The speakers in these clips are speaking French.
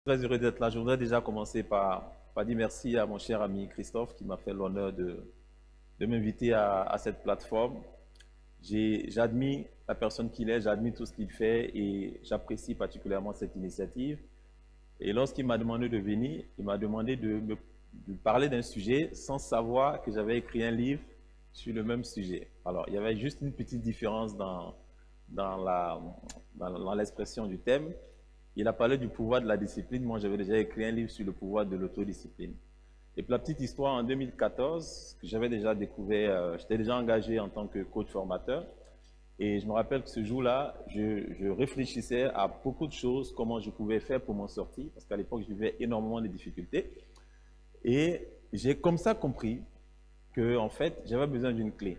Très heureux d'être là. Je voudrais déjà commencer par dire merci à mon cher ami Christophe qui m'a fait l'honneur de m'inviter à cette plateforme. J'admire la personne qu'il est, j'admire tout ce qu'il fait et j'apprécie particulièrement cette initiative. Et lorsqu'il m'a demandé de venir, il m'a demandé de parler d'un sujet sans savoir que j'avais écrit un livre sur le même sujet. Alors, il y avait juste une petite différence dans l'expression du thème. Il a parlé du pouvoir de la discipline. Moi, j'avais déjà écrit un livre sur le pouvoir de l'autodiscipline. Et pour la petite histoire, en 2014, j'avais déjà découvert, j'étais déjà engagé en tant que coach formateur. Et je me rappelle que ce jour-là, je réfléchissais à beaucoup de choses, comment je pouvais faire pour m'en sortir, parce qu'à l'époque, je vivais énormément de difficultés. Et j'ai comme ça compris que, en fait, j'avais besoin d'une clé.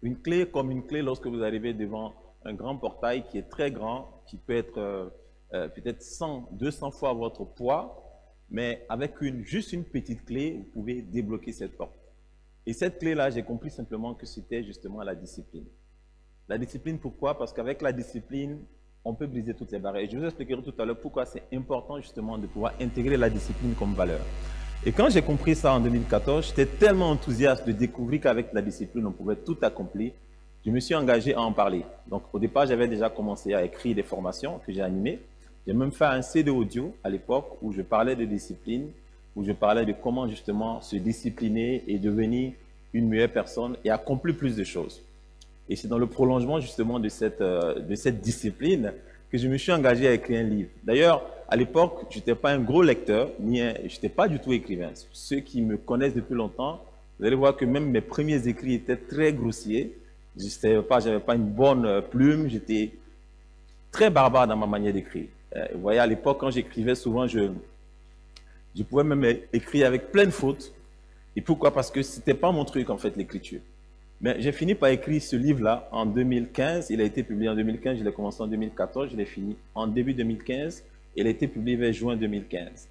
Une clé comme une clé lorsque vous arrivez devant un grand portail qui est très grand, qui peut être peut-être 100, 200 fois votre poids, mais avec juste une petite clé, vous pouvez débloquer cette porte. Et cette clé-là, j'ai compris simplement que c'était justement la discipline. La discipline, pourquoi? Parce qu'avec la discipline, on peut briser toutes les barrières. Et je vous expliquerai tout à l'heure pourquoi c'est important justement de pouvoir intégrer la discipline comme valeur. Et quand j'ai compris ça en 2014, j'étais tellement enthousiaste de découvrir qu'avec la discipline, on pouvait tout accomplir. Je me suis engagé à en parler. Donc au départ, j'avais déjà commencé à écrire des formations que j'ai animées. J'ai même fait un CD audio à l'époque où je parlais de discipline, où je parlais de comment justement se discipliner et devenir une meilleure personne et accomplir plus de choses. Et c'est dans le prolongement justement de cette discipline que je me suis engagé à écrire un livre. D'ailleurs, à l'époque, je n'étais pas un gros lecteur, je n'étais pas du tout écrivain. Ceux qui me connaissent depuis longtemps, vous allez voir que même mes premiers écrits étaient très grossiers. Je n'avais pas une bonne plume, j'étais très barbare dans ma manière d'écrire. Vous voyez, à l'époque, quand j'écrivais, souvent, je pouvais même écrire avec plein de fautes. Et pourquoi? Parce que ce n'était pas mon truc, en fait, l'écriture. Mais j'ai fini par écrire ce livre-là en 2015. Il a été publié en 2015, je l'ai commencé en 2014, je l'ai fini en début 2015. Il a été publié vers juin 2015.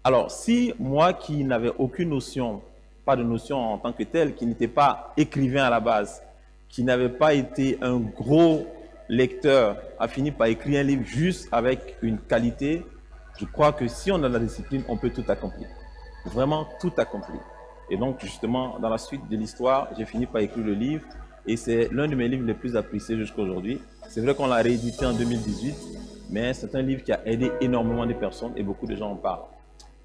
Alors, si moi qui n'avais aucune notion, pas de notion en tant que tel, qui n'était pas écrivain à la base, qui n'avait pas été un gros lecteur, a fini par écrire un livre juste avec une qualité, je crois que si on a de la discipline, on peut tout accomplir. Vraiment tout accomplir. Et donc, justement, dans la suite de l'histoire, j'ai fini par écrire le livre et c'est l'un de mes livres les plus appréciés jusqu'à aujourd'hui. C'est vrai qu'on l'a réédité en 2018, mais c'est un livre qui a aidé énormément de personnes et beaucoup de gens en parlent.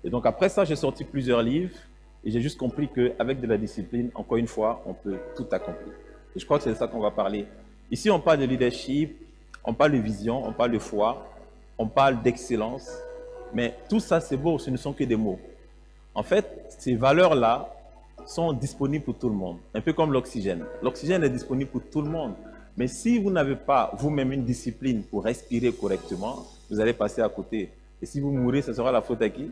Et donc, après ça, j'ai sorti plusieurs livres et j'ai juste compris qu'avec de la discipline, encore une fois, on peut tout accomplir. Et je crois que c'est de ça qu'on va parler. Ici, on parle de leadership, on parle de vision, on parle de foi, on parle d'excellence, mais tout ça, c'est beau, ce ne sont que des mots. En fait, ces valeurs-là sont disponibles pour tout le monde, un peu comme l'oxygène. L'oxygène est disponible pour tout le monde, mais si vous n'avez pas vous-même une discipline pour respirer correctement, vous allez passer à côté. Et si vous mourrez, ce sera la faute à qui?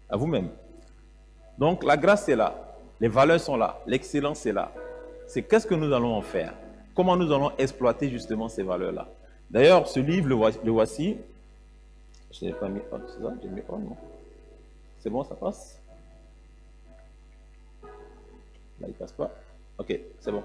À vous-même. Donc, la grâce est là, les valeurs sont là, l'excellence est là. C'est qu'est-ce que nous allons en faire? Comment nous allons exploiter justement ces valeurs-là? D'ailleurs, ce livre, le voici. Je n'ai pas mis on, c'est ça? J'ai mis on, non? C'est bon, ça passe? Là, il passe pas. Ok, c'est bon.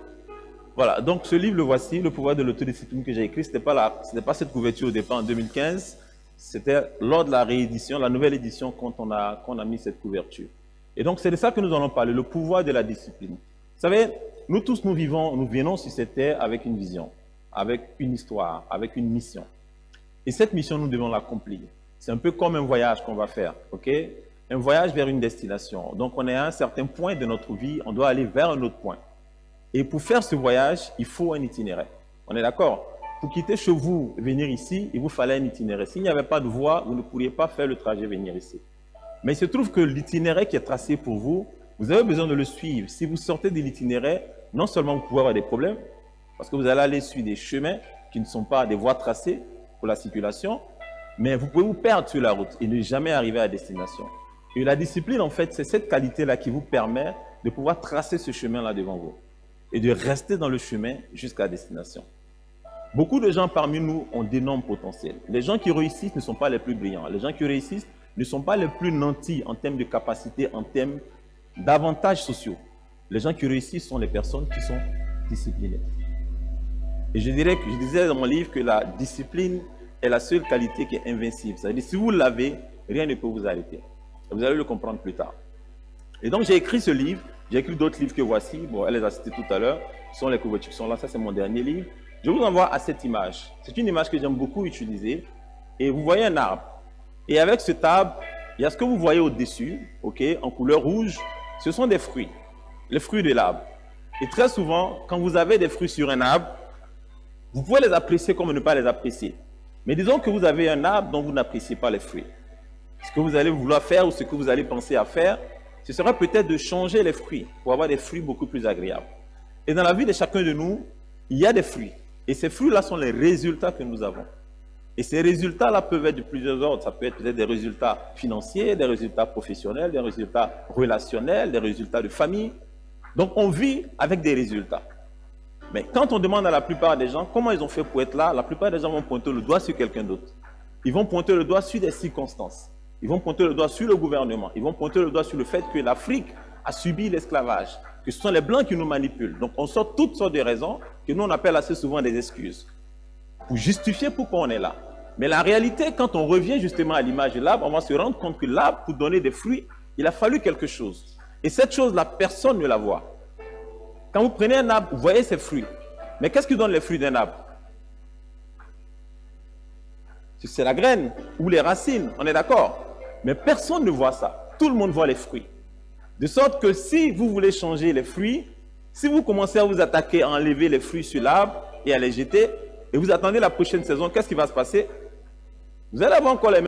Voilà, donc ce livre, le voici, Le pouvoir de l'autodiscipline que j'ai écrit. Ce n'était pas cette couverture au départ en 2015. C'était lors de la réédition, la nouvelle édition, qu'on a mis cette couverture. Et donc, c'est de ça que nous allons parler, le pouvoir de la discipline. Vous savez, nous tous, nous venons sur cette terre avec une vision, avec une histoire, avec une mission. Et cette mission, nous devons l'accomplir. C'est un peu comme un voyage qu'on va faire, ok? Un voyage vers une destination. Donc, on est à un certain point de notre vie, on doit aller vers un autre point. Et pour faire ce voyage, il faut un itinéraire. On est d'accord? Pour quitter chez vous, venir ici, il vous fallait un itinéraire. S'il n'y avait pas de voie, vous ne pourriez pas faire le trajet venir ici. Mais il se trouve que l'itinéraire qui est tracé pour vous, vous avez besoin de le suivre. Si vous sortez de l'itinéraire, non seulement vous pouvez avoir des problèmes, parce que vous allez aller sur des chemins qui ne sont pas des voies tracées pour la circulation, mais vous pouvez vous perdre sur la route et ne jamais arriver à destination. Et la discipline, en fait, c'est cette qualité-là qui vous permet de pouvoir tracer ce chemin-là devant vous et de rester dans le chemin jusqu'à destination. Beaucoup de gens parmi nous ont d'énormes potentiels. Les gens qui réussissent ne sont pas les plus brillants. Les gens qui réussissent ne sont pas les plus nantis en termes de capacité, en termes d'avantages sociaux. Les gens qui réussissent sont les personnes qui sont disciplinées. Et je disais dans mon livre que la discipline est la seule qualité qui est invincible. C'est-à-dire, si vous l'avez, rien ne peut vous arrêter. Vous allez le comprendre plus tard. Et donc, j'ai écrit ce livre. J'ai écrit d'autres livres que voici. Bon, elle les a cités tout à l'heure. Ce sont les couvertures qui sont là. Ça, c'est mon dernier livre. Je vous envoie à cette image. C'est une image que j'aime beaucoup utiliser. Et vous voyez un arbre. Et avec cet arbre, il y a ce que vous voyez au-dessus, ok, en couleur rouge. Ce sont des fruits. Les fruits de l'arbre. Et très souvent, quand vous avez des fruits sur un arbre, vous pouvez les apprécier comme ne pas les apprécier. Mais disons que vous avez un arbre dont vous n'appréciez pas les fruits. Ce que vous allez vouloir faire ou ce que vous allez penser à faire, ce sera peut-être de changer les fruits pour avoir des fruits beaucoup plus agréables. Et dans la vie de chacun de nous, il y a des fruits. Et ces fruits-là sont les résultats que nous avons. Et ces résultats-là peuvent être de plusieurs ordres. Ça peut être peut-être des résultats financiers, des résultats professionnels, des résultats relationnels, des résultats de famille. Donc on vit avec des résultats. Mais quand on demande à la plupart des gens comment ils ont fait pour être là, la plupart des gens vont pointer le doigt sur quelqu'un d'autre. Ils vont pointer le doigt sur des circonstances. Ils vont pointer le doigt sur le gouvernement. Ils vont pointer le doigt sur le fait que l'Afrique a subi l'esclavage, que ce sont les Blancs qui nous manipulent. Donc on sort toutes sortes de raisons que nous on appelle assez souvent des excuses pour justifier pourquoi on est là. Mais la réalité, quand on revient justement à l'image de l'arbre, on va se rendre compte que l'arbre, pour donner des fruits, il a fallu quelque chose. Et cette chose-là, personne ne la voit. Quand vous prenez un arbre, vous voyez ses fruits. Mais qu'est-ce qui donne les fruits d'un arbre? C'est la graine ou les racines, on est d'accord. Mais personne ne voit ça. Tout le monde voit les fruits. De sorte que si vous voulez changer les fruits, si vous commencez à vous attaquer à enlever les fruits sur l'arbre et à les jeter, et vous attendez la prochaine saison, qu'est-ce qui va se passer? Vous allez avoir encore les mêmes